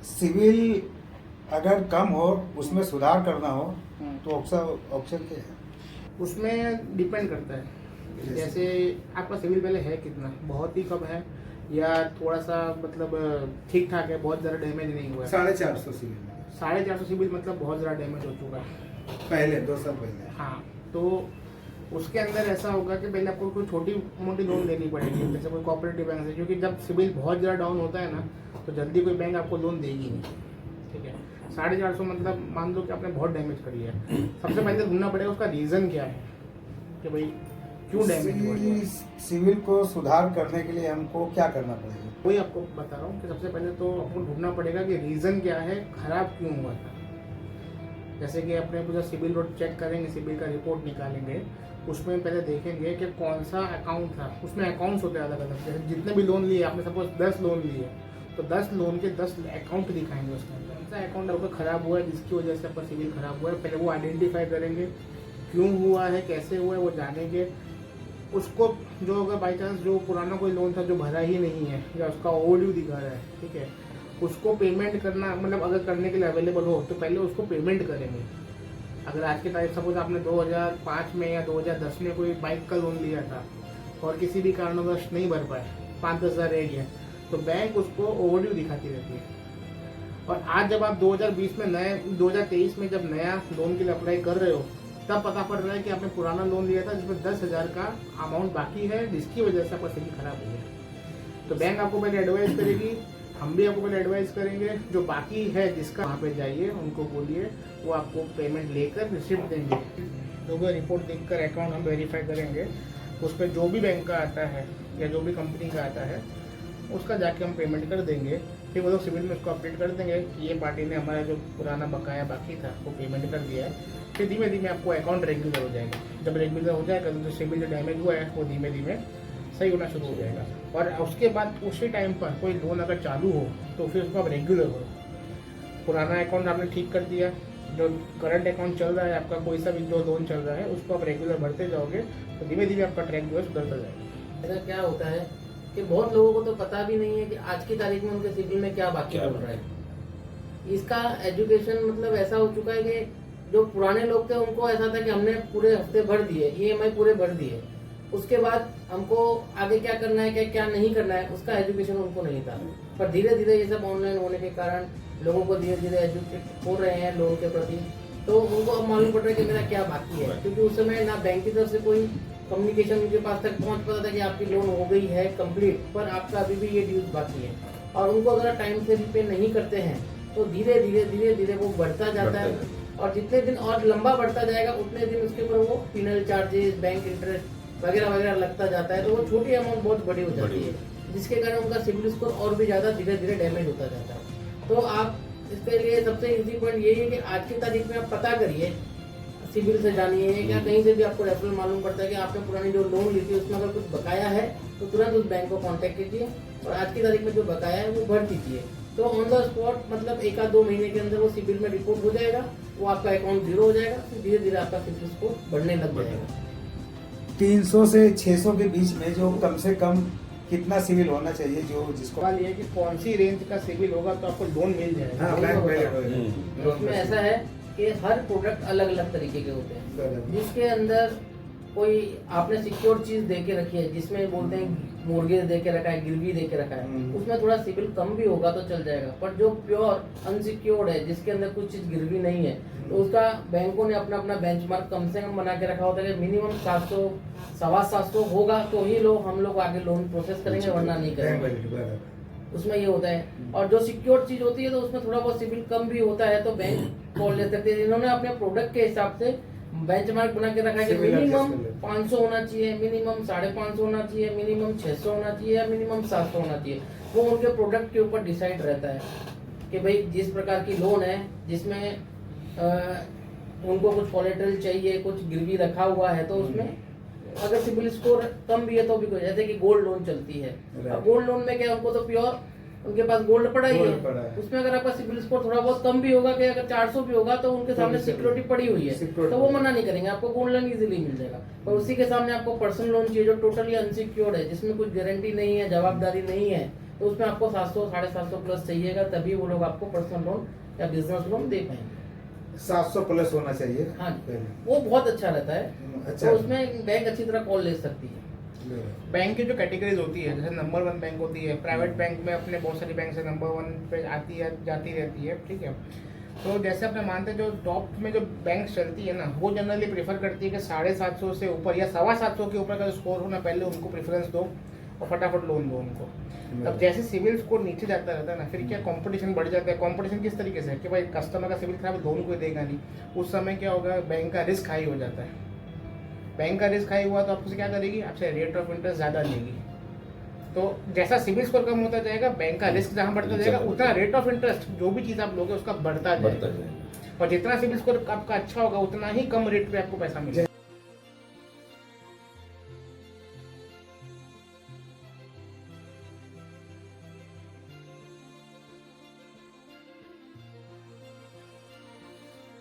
Civil अगर कम हो, उसमें सुधार करना हो, तो ऑप्शन क्या है? उसमें डिपेंड करता है। जैसे आपका सिविल पहले है कितना, बहुत ही कम है या थोड़ा सा मतलब ठीक ठाक है, बहुत ज़्यादा डैमेज नहीं हुआ है। 450 सिविल 450 सिविल मतलब बहुत ज़्यादा डैमेज हो चुका है। पहले 2 साल पहले। हाँ, तो उसके अंदर ऐसा होगा कि पहले आपको कोई छोटी मोटी लोन लेनी पड़ेगी, जैसे कोई कोऑपरेटिव बैंक से, क्योंकि जब सिविल बहुत ज़्यादा डाउन होता है ना, तो जल्दी कोई बैंक आपको लोन देगी नहीं। ठीक है, 450 मतलब मान लो कि आपने बहुत डैमेज करी है। सबसे पहले ढूंढना पड़ेगा उसका रीज़न क्या है, कि भाई क्यों डैमेज हुआ है। सिविल को सुधार करने के लिए हमको क्या करना पड़ेगा? वही आपको बता रहा हूँ कि सबसे पहले तो आपको ढूंढना पड़ेगा कि रीज़न क्या है, खराब क्यों हुआ था। जैसे कि अपने पूरा सिविल रोड चेक करेंगे, सिविल का रिपोर्ट निकालेंगे, उसमें पहले देखेंगे कि कौन सा अकाउंट था। उसमें अकाउंट्स होते हैं अलग अलग, जैसे जितने भी लोन लिए आपने, सपोज 10 लोन लिए, तो 10 लोन के 10 अकाउंट दिखाएंगे उसके अंदर। कौन सा अकाउंट आपका खराब हुआ है जिसकी वजह से आपका सिविल खराब हुआ है, पहले वो आइडेंटिफाई करेंगे, क्यों हुआ है, कैसे हुआ है, वो जानेंगे। उसको जो अगर बाई चांस जो पुराना कोई लोन था जो भरा ही नहीं है या उसका ओवरड्यू दिखा रहा है, ठीक है, उसको पेमेंट करना, मतलब अगर करने के लिए अवेलेबल हो तो पहले उसको पेमेंट करेंगे। अगर आज के तारीख सपोज आपने 2005 में या 2010 में कोई बाइक का लोन लिया था और किसी भी कारणवश नहीं भर पाए, 5-10 हज़ार रह गया, तो बैंक उसको ओवरड्यू दिखाती रहती है। और आज जब आप 2020 में 2023 में जब नया लोन के लिए अप्लाई कर रहे हो, तब पता पड़ रहा है कि आपने पुराना लोन लिया था जिसमें 10,000 का अमाउंट बाकी है, जिसकी वजह से आपका सिविल खराब हो गया। तो बैंक आपको पहले एडवाइस करेगी, हम भी आपको पहले एडवाइस करेंगे, जो बाकी है जिसका, वहाँ पे जाइए, उनको बोलिए, वो आपको पेमेंट लेकर रिसिप्ट देंगे। जो भी रिपोर्ट देखकर अकाउंट हम वेरीफाई करेंगे, उस पर जो भी बैंक का आता है या जो भी कंपनी का आता है, उसका जाके हम पेमेंट कर देंगे। फिर वो लोग सिविल में उसको अपडेट कर देंगे कि ये पार्टी ने हमारा जो पुराना बकाया बाकी था वो पेमेंट कर दिया है। फिर धीमे धीमे आपको अकाउंट रेगुलर हो जाएगा। जब रेगुलर हो जाएगा तो जो सिविल जो डैमेज हुआ है वो धीमे धीमे सही होना शुरू हो जाएगा। और उसके बाद उसी टाइम पर कोई लोन अगर चालू हो तो फिर उसको आप रेगुलर हो। पुराना अकाउंट आपने ठीक कर दिया, जो करंट अकाउंट चल रहा है आपका, कोई सा भी जो लोन चल रहा है उसको आप रेगुलर भरते जाओगे तो धीमे धीमे आपका ट्रैक जो है सुधरता जाएगा। ऐसा क्या होता है कि बहुत लोगों को तो पता भी नहीं है कि आज की तारीख में उनके सिविल में क्या बाकी चल रहा है। इसका एजुकेशन मतलब ऐसा हो चुका है कि जो पुराने लोग थे उनको ऐसा था कि हमने पूरे हफ्ते भर दिए, EMI पूरे भर दिए, उसके बाद हमको आगे क्या करना है, क्या नहीं करना है, उसका एजुकेशन उनको नहीं था। पर धीरे धीरे ये सब ऑनलाइन होने के कारण लोगों को धीरे धीरे एजुकेट हो रहे हैं लोन के प्रति, तो उनको अब मालूम पड़ रहा है कि मेरा क्या बाकी है। क्योंकि उस समय ना बैंक की तरफ से कोई कम्युनिकेशन उनके पास तक पहुंच पाता था कि आपकी लोन हो गई है कंप्लीट, पर आपका अभी भी ये ड्यूज बाकी है। और उनको अगर टाइम से रिपे नहीं करते हैं तो धीरे धीरे वो बढ़ता जाता है, और जितने दिन और लंबा बढ़ता जाएगा उतने दिन उसके ऊपर वो पिनल चार्जेस, बैंक इंटरेस्ट वगैरह वगैरह लगता जाता है। तो वो छोटी अमाउंट बहुत बड़ी हो जाती है, जिसके कारण उनका सिविल स्कोर और भी ज्यादा धीरे धीरे डैमेज होता जाता है। तो आप इसके लिए सबसे इजी पॉइंट यही है कि आज की तारीख में आप पता करिए, सिविल से जानिए, या कहीं से भी आपको रेफरल मालूम पड़ता है कि आपने पुरानी जो लोन ली थी उसमें अगर कुछ बकाया है तो तुरंत उस बैंक को कांटेक्ट कीजिए और आज की तारीख में जो बकाया है वो भर दीजिए। तो ऑन द स्पॉट मतलब 1-2 महीने के अंदर वो सिविल में रिपोर्ट हो जाएगा, वो आपका अकाउंट जीरो हो जाएगा, फिर धीरे धीरे आपका सिविल स्कोर बढ़ने लग जाएगा। 300 से 600 के बीच में जो कम से कम कितना सिविल होना चाहिए, जो जिसको सवाल ये है कि कौन सी रेंज का सिविल होगा तो आपको लोन मिल जाएगा। हाँ, बैंक उसमें ऐसा है कि हर प्रोडक्ट अलग अलग तरीके के होते हैं, जिसके अंदर कोई आपने सिक्योर चीज दे के रखी है, जिसमें बोलते हैं मोर्गेज दे के रखा है, गिरवी दे के रखा है, उसमें थोड़ा सिविल कम भी होगा तो चल जाएगा। पर जो प्योर अनसिक्योर्ड है, जिसके अंदर कुछ चीज गिरवी नहीं है, तो उसका बैंकों ने अपना अपना बेंचमार्क कम से कम बना के रखा होता है कि मिनिमम 700, 750 होगा तो ही हम लोग आगे लोन प्रोसेस करेंगे, वरना नहीं करेंगे। उसमें ये होता है। और जो सिक्योर चीज होती है तो उसमें थोड़ा बहुत सिविल कम भी होता है, तो बैंक कॉल ले सकते हैं। इन्होंने अपने प्रोडक्ट के हिसाब से बेंचमार्क बना के रखा है कि मिनिमम 500 होना चाहिए, मिनिमम 550 होना चाहिए, मिनिमम 600 होना चाहिए, या मिनिमम 700 होना चाहिए। वो उनके प्रोडक्ट के ऊपर डिसाइड रहता है कि भाई जिस प्रकार की लोन है, जिसमें उनको कुछ कोलेटरल चाहिए, कुछ गिरवी रखा हुआ है, तो उसमें अगर सिविल स्कोर कम भी है तो भी कोई, जैसे कि गोल्ड लोन चलती है, अब गोल्ड लोन में क्या, उनको तो प्योर उनके पास गोल्ड पड़ा ही है, उसमें अगर आपका सिविल स्कोर थोड़ा बहुत कम भी होगा, कि अगर 400 भी होगा तो उनके सामने सिक्योरिटी पड़ी हुई है, तो वो मना नहीं करेंगे, आपको गोल्ड लोन इजीली मिल जाएगा। और उसी के सामने आपको पर्सनल लोन चाहिए जो टोटली अनसिक्योर्ड है, जिसमें कुछ गारंटी नहीं है, जवाबदारी नहीं है, तो उसमें आपको 700 750 प्लस चाहिएगा, तभी वो लोग आपको पर्सनल लोन या बिजनेस लोन दे पाएंगे। 700 प्लस होना चाहिए। हाँ जी, पहले। वो बहुत अच्छा रहता है। अच्छा। तो उसमें बैंक अच्छी तरह कॉल ले सकती है। बैंक की जो कैटेगरीज होती है, जैसे नंबर 1 बैंक होती है, प्राइवेट बैंक में अपने बहुत सारी बैंक से नंबर 1 पे आती है जाती रहती है, ठीक है। तो जैसे अपने मानते हैं जो टॉप में जो बैंक चलती है ना, वो जनरली प्रेफर करती है कि 750 से ऊपर या 725 के ऊपर का जो स्कोर हो ना, पहले उनको प्रेफरेंस दो और फटाफट लोन दो उनको। अब जैसे सिविल स्कोर नीचे जाता रहता है ना, फिर क्या कंपटीशन बढ़ जाता है। कंपटीशन किस तरीके से है कि भाई कस्टमर का सिविल खराब, लोन कोई देगा नहीं, उस समय क्या होगा, बैंक का रिस्क हाई हो जाता है। बैंक का रिस्क हाई हुआ तो आपसे क्या करेगी, आपसे रेट ऑफ इंटरेस्ट ज़्यादा लेगी। तो जैसा सिविल स्कोर कम होता जाएगा, बैंक का रिस्क जहाँ बढ़ता जाएगा, उतना रेट ऑफ इंटरेस्ट जो भी चीज़ आप लोगे उसका बढ़ता जाएगा। और जितना सिविल स्कोर आपका अच्छा होगा, उतना ही कम रेट पे आपको पैसा मिलेगा।